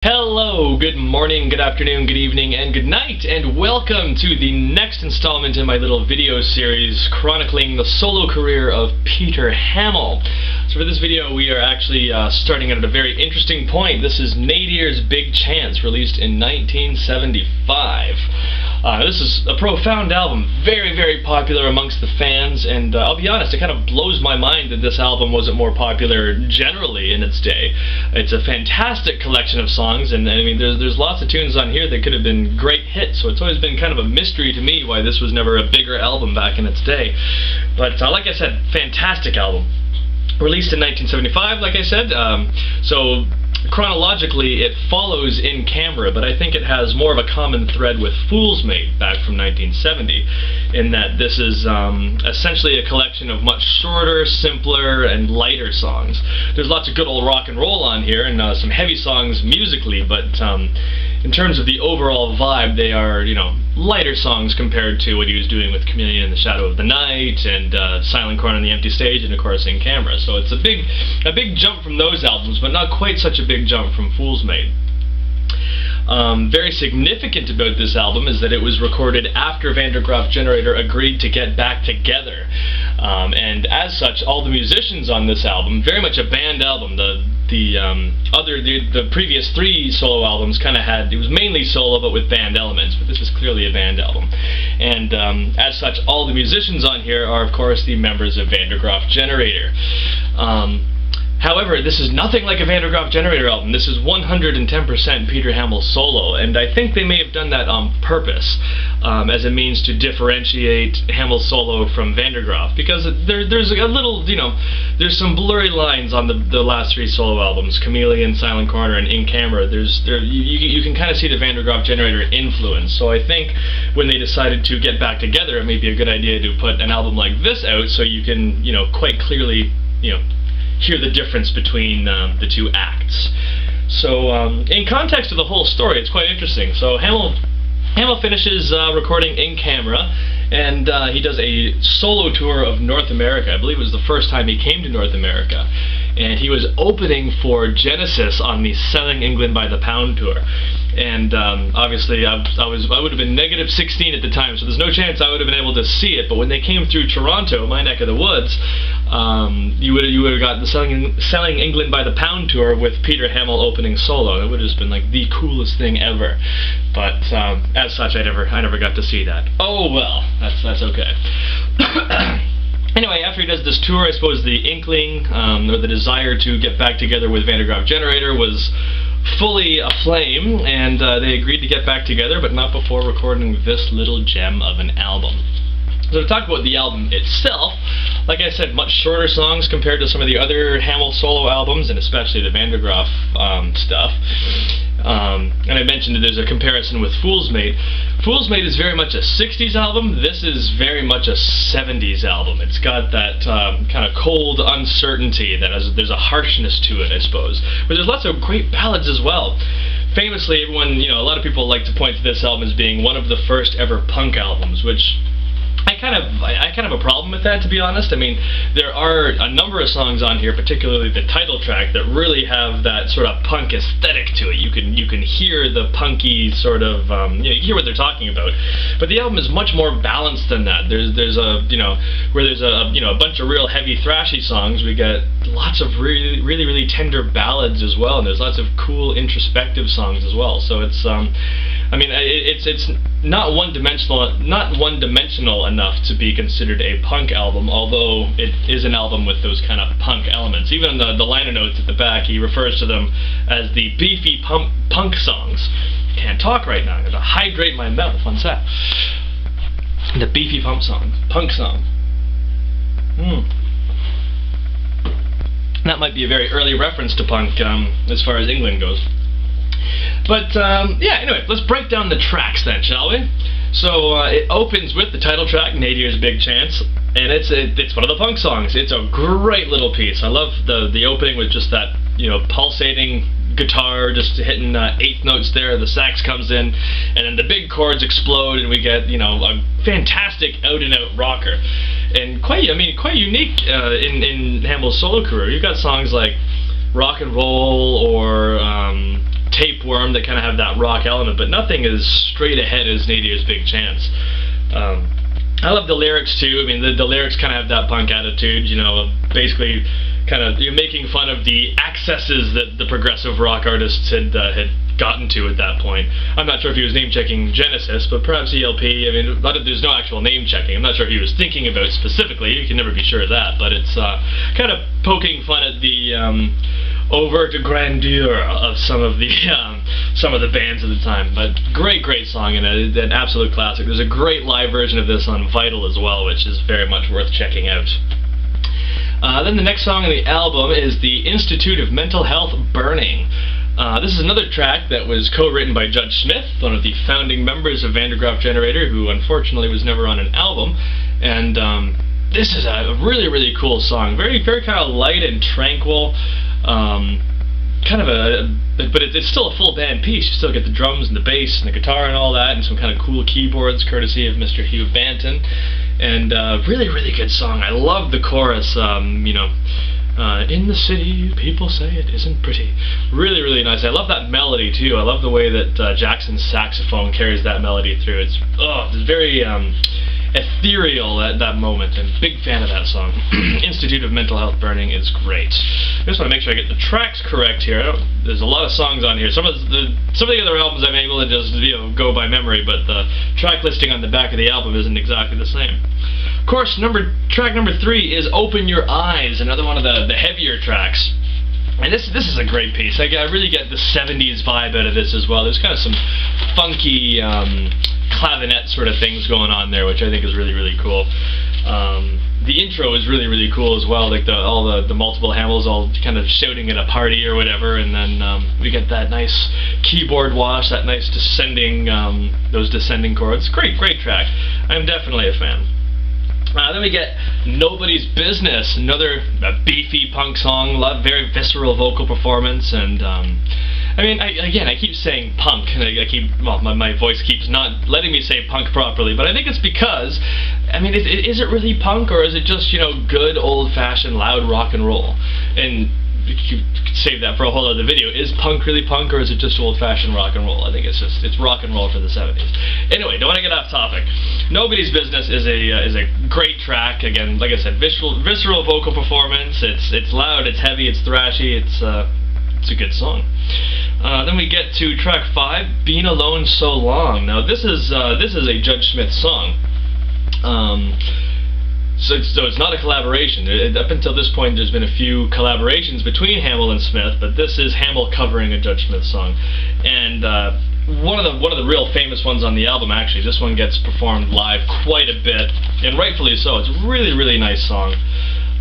Hello, good morning, good afternoon, good evening, and good night, and welcome to the next installment in my little video series chronicling the solo career of Peter Hammill. So for this video we are actually starting at a very interesting point. This is Nadir's Big Chance, released in 1975. This is a profound album, very, very popular amongst the fans, and I'll be honest, it kind of blows my mind that this album wasn't more popular generally in its day. It's a fantastic collection of songs, and I mean, there's lots of tunes on here that could have been great hits, so it's always been kind of a mystery to me why this was never a bigger album back in its day. But like I said, fantastic album. Released in 1975, like I said, so chronologically it follows In Camera, but I think it has more of a common thread with Fool's Mate back from 1970, in that this is essentially a collection of much shorter, simpler, and lighter songs. There's lots of good old rock and roll on here, and some heavy songs musically, but in terms of the overall vibe, they are, you know, lighter songs compared to what he was doing with Chameleon in the Shadow of the Night, and Silent Corn on the Empty Stage, and of course In Camera. So it's a big jump from those albums, but not quite such a big jump from Fool's Mate. Very significant about this album is that it was recorded after Van der Graaf Generator agreed to get back together, and as such, all the musicians on this album, very much a band album. The previous three solo albums kind of had, it was mainly solo but with band elements, but this is clearly a band album. And as such, all the musicians on here are of course the members of Van der Graaf Generator. However, this is nothing like a Van der Graaf Generator album. This is 110% Peter Hammill solo, and I think they may have done that on purpose, as a means to differentiate Hammill solo from Van der Graaf, because there's a little, you know, there's some blurry lines on the last three solo albums, Chameleon, Silent Corner, and In Camera. You can kind of see the Van der Graaf Generator influence, so I think when they decided to get back together, it may be a good idea to put an album like this out so you can, you know, quite clearly, you know, hear the difference between the two acts. So in context of the whole story, it's quite interesting. So Hammill finishes recording In Camera, and he does a solo tour of North America. I believe it was the first time he came to North America, and he was opening for Genesis on the Selling England by the Pound tour. And obviously I would have been -16 at the time, so there's no chance I would have been able to see it. But when they came through Toronto, my neck of the woods, you would have got the Selling England by the Pound tour with Peter Hammill opening solo. It would have just been like the coolest thing ever. But as such, I never got to see that. Oh well, that's okay. Anyway, after he does this tour, I suppose the inkling, or the desire to get back together with Van der Graaf Generator was fully aflame, and they agreed to get back together, but not before recording this little gem of an album. So to talk about the album itself, like I said, much shorter songs compared to some of the other Hammill solo albums, and especially the Van der Graaf stuff. And I mentioned that there's a comparison with Fool's Mate. Fool's Mate is very much a 60s album. This is very much a 70s album. It's got that kind of cold uncertainty, there's a harshness to it, I suppose. But there's lots of great ballads as well. Famously, everyone, you know, a lot of people like to point to this album as being one of the first ever punk albums, which I kind of have a problem with that, to be honest. I mean, there are a number of songs on here, particularly the title track, that really have that sort of punk aesthetic to it. You can hear the punky sort of, you know, you hear what they're talking about. But the album is much more balanced than that. There's a, you know, where there's a, you know, a bunch of real heavy thrashy songs, we get lots of really tender ballads as well, and there's lots of cool introspective songs as well. So it's I mean, it's not one-dimensional enough to be considered a punk album, although it is an album with those kind of punk elements. Even the liner notes at the back, he refers to them as the beefy punk songs. Can't talk right now, I'm going to hydrate my mouth, one sec. The beefy punk song. That might be a very early reference to punk as far as England goes. But yeah, anyway, let's break down the tracks then, shall we? So it opens with the title track, Nadir's Big Chance, and it's one of the punk songs. It's a great little piece. I love the opening with just that, you know, pulsating guitar just hitting eighth notes there. The sax comes in, and then the big chords explode, and we get, you know, a fantastic out-and-out rocker, and quite unique in Hammill's solo career. You've got songs like Rock and Roll or tapeworm that kind of have that rock element, but nothing as straight ahead as Nadir's Big Chance. I love the lyrics too. I mean, the lyrics kind of have that punk attitude, you know, basically kind of you're making fun of the excesses that the progressive rock artists had gotten to at that point. I'm not sure if he was name-checking Genesis, but perhaps ELP. I mean, there's no actual name-checking. I'm not sure if he was thinking about specifically. You can never be sure of that, but it's kind of poking fun at the overt grandeur of some of the bands of the time. But great song, and an absolute classic. There's a great live version of this on Vital as well, which is very much worth checking out. Then the next song on the album is the Institute of Mental Health, Burning. This is another track that was co-written by Judge Smith, one of the founding members of Vandergraaf Generator, who unfortunately was never on an album. And this is a really cool song. Very kind of light and tranquil. But it's still a full band piece. You still get the drums and the bass and the guitar and all that, and some kind of cool keyboards courtesy of Mr. Hugh Banton. And really good song. I love the chorus. In the city, people say it isn't pretty. Really nice. I love that melody too. I love the way that Jackson's saxophone carries that melody through. It's very ethereal at that moment, and big fan of that song. Institute of Mental Health, Burning is great. I just want to make sure I get the tracks correct here. There's a lot of songs on here. Some of the other albums I'm able to just go by memory, but the track listing on the back of the album isn't exactly the same. Of course, track number 3 is Open Your Eyes, another one of the heavier tracks. And this is a great piece. I really get the 70s vibe out of this as well. There's kind of some funky clavinet sort of things going on there, which I think is really cool. The intro is really cool as well, like all the multiple Hammills all kind of shouting at a party or whatever, and then we get that nice keyboard wash, that nice descending, those descending chords. Great track. I'm definitely a fan. Then we get Nobody's Business, another beefy punk song, very visceral vocal performance, and I mean, I keep saying punk, and my voice keeps not letting me say punk properly, but I think it's because, I mean, is it really punk, or is it just, good old-fashioned loud rock and roll? And you could save that for a whole other video. Is punk really punk, or is it just old-fashioned rock and roll? I think it's rock and roll for the 70s. Anyway, don't want to get off topic. Nobody's Business is a great track. Again, like I said, visceral vocal performance. It's loud, it's heavy, it's thrashy. It's a good song. Then we get to track 5, Been Alone So Long. Now this is a Judge Smith song. So it's not a collaboration. Up until this point, there's been a few collaborations between Hammill and Smith, but this is Hammill covering a Judge Smith song. And one of the real famous ones on the album, actually. This one gets performed live quite a bit, and rightfully so. It's a really nice song.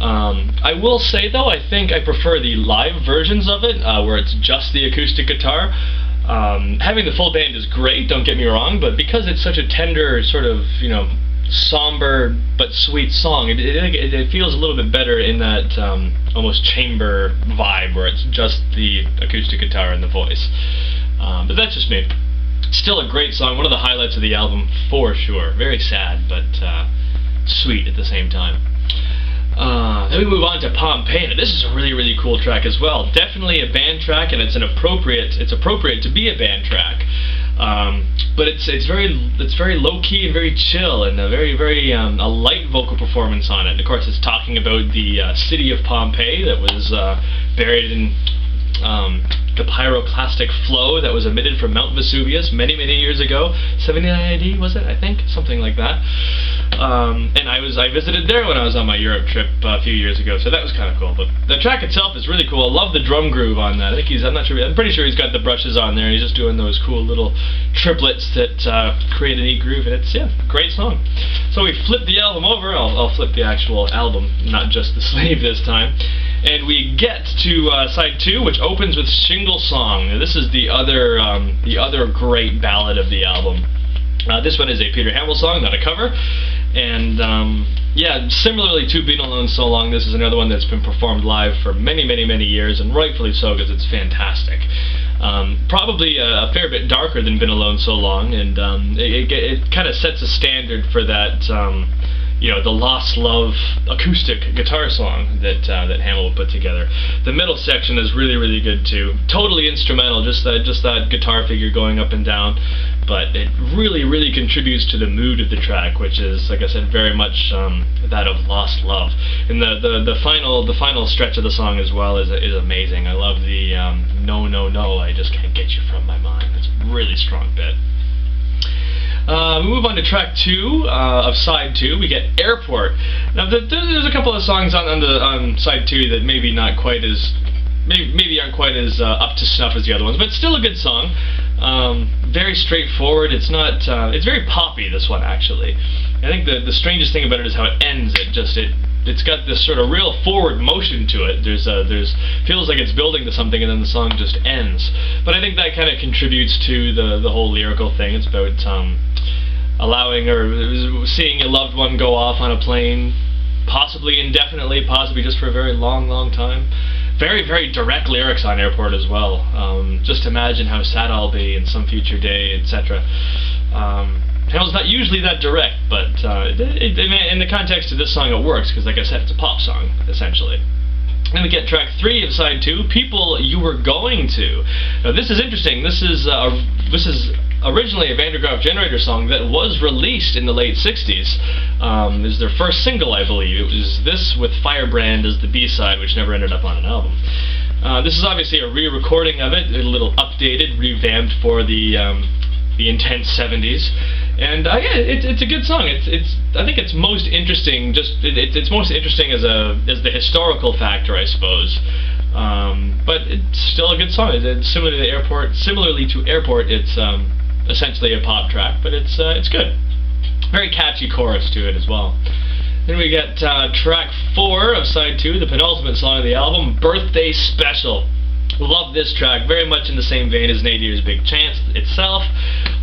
I will say though, I think I prefer the live versions of it, where it's just the acoustic guitar. Having the full band is great, don't get me wrong, but because it's such a tender sort of, somber but sweet song, it feels a little bit better in that almost chamber vibe where it's just the acoustic guitar and the voice. But that's just me. Still a great song, one of the highlights of the album for sure. Very sad, but sweet at the same time. Then we move on to Pompeii. Now, this is a really cool track as well. Definitely a band track, and it's appropriate to be a band track. But it's very low key and very chill, and a very a light vocal performance on it. And of course, it's talking about the city of Pompeii that was buried in the pyroclastic flow that was emitted from Mount Vesuvius many years ago. 79 AD was it? I think something like that. And I visited there when I was on my Europe trip a few years ago, so that was kind of cool. But the track itself is really cool. I love the drum groove on that. I'm pretty sure he's got the brushes on there, and he's just doing those cool little triplets that create a neat groove, and it's, great song. So we flip the album over. I'll flip the actual album, not just the sleeve this time. And we get to side 2, which opens with Shingle Song. Now, this is the other great ballad of the album. This one is a Peter Hammill song, not a cover. And similarly to Been Alone So Long, this is another one that's been performed live for many years, and rightfully so, because it's fantastic. Probably a fair bit darker than Been Alone So Long, and it kind of sets a standard for that the Lost Love acoustic guitar song that Hammill would put together. The middle section is really, really good too. Totally instrumental, just that guitar figure going up and down, but it really, really contributes to the mood of the track, which is, like I said, very much that of Lost Love. And the final stretch of the song as well is amazing. I love the no, no, no, I just can't get you from my mind. It's a really strong bit. We move on to track 2 of side 2. We get Airport. Now there's a couple of songs on side 2 that maybe aren't quite as up to snuff as the other ones, but still a good song. Very straightforward. It's not. It's very poppy, this one, actually. I think the strangest thing about it is how it ends. It's got this sort of real forward motion to it. Feels like it's building to something, and then the song just ends. But I think that kind of contributes to the whole lyrical thing. It's about allowing or seeing a loved one go off on a plane, possibly indefinitely, possibly just for a very long, long time. Very, very direct lyrics on Airport as well. Just imagine how sad I'll be in some future day, etc. Hamill's not usually that direct, but in the context of this song it works, because like I said, it's a pop song, essentially. Then we get track 3 of side 2, People You Were Going To. Now this is interesting. This is originally a Van der Graaf Generator song that was released in the late 60s. It was their first single, I believe. It was this with Firebrand as the B-side, which never ended up on an album. This is obviously a re-recording of it, a little updated, revamped for the intense 70s, and yeah, it's a good song. I think it's most interesting. It's most interesting as the historical factor, I suppose. But it's still a good song. It's similarly to Airport. It's essentially a pop track, but it's good. Very catchy chorus to it as well. Then we get track 4 of side 2, the penultimate song of the album, Birthday Special. Love this track, very much in the same vein as Nadir's Big Chance itself,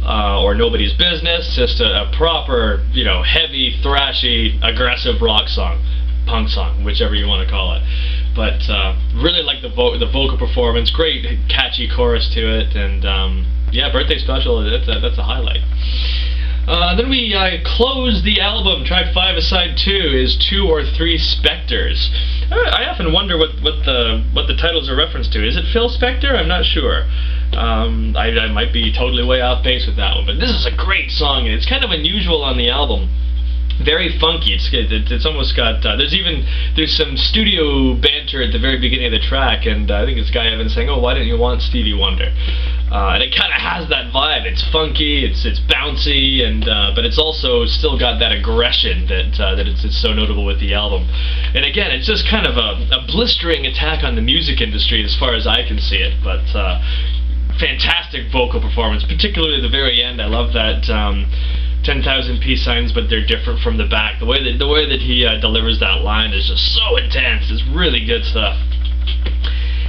or Nobody's Business. Just a proper, heavy, thrashy, aggressive rock song, punk song, whichever you want to call it. But really like the vocal performance, great catchy chorus to it, and yeah, Birthday Special, that's a highlight. Then we close the album. Track 5 of side 2 is 2 or 3 Spectres. I often wonder what the titles are reference to. Is it Phil Spector? I'm not sure. I might be totally way off base with that one, but this is a great song, and it's kind of unusual on the album. Very funky. It's almost got there's some studio banter at the very beginning of the track, and I think this guy Evan saying, "Oh, why didn't you want Stevie Wonder?" And it kind of has that vibe. It's funky, it's bouncy, and but it's also still got that aggression that it's so notable with the album. And again, it's just kind of a blistering attack on the music industry as far as I can see it. But fantastic vocal performance, particularly at the very end. I love that. 10,000 peace signs, but they're different from the back. The way that he delivers that line is just so intense. It's really good stuff.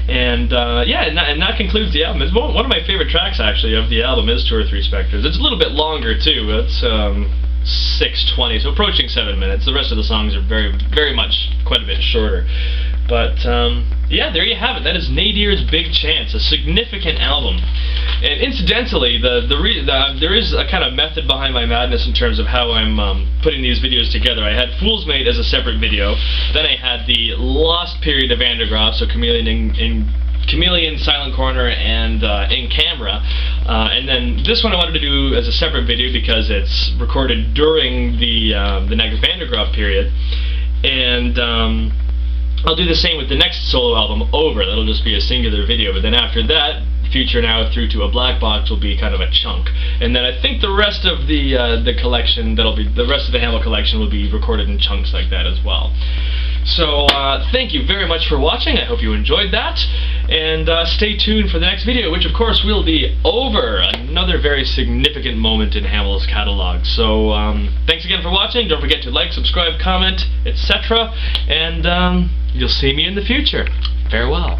And yeah, and that concludes the album. It's one of my favorite tracks, actually, of the album is 2 or 3 Spectres. It's a little bit longer too. It's 6:20, so approaching 7 minutes. The rest of the songs are very, very much quite a bit shorter. But yeah, there you have it. That is Nadir's Big Chance, a significant album. And incidentally, there is a kind of method behind my madness in terms of how I'm putting these videos together. I had Fool's Mate as a separate video. Then I had the Lost Period of Van der Graaf, so Chameleon, Silent Corner, and In Camera. And then this one I wanted to do as a separate video because it's recorded during the Nadir Van der Graaf period. And I'll do the same with the next solo album, Over. That'll just be a singular video, but then after that, Future Now through to a Black Box will be kind of a chunk. And then I think the rest of the collection, the rest of the Hammill collection will be recorded in chunks like that as well. So thank you very much for watching. I hope you enjoyed that, and stay tuned for the next video, which of course will be Over, another very significant moment in Hammill's catalog. So thanks again for watching. Don't forget to like, subscribe, comment, etc. And you'll see me in the future. Farewell.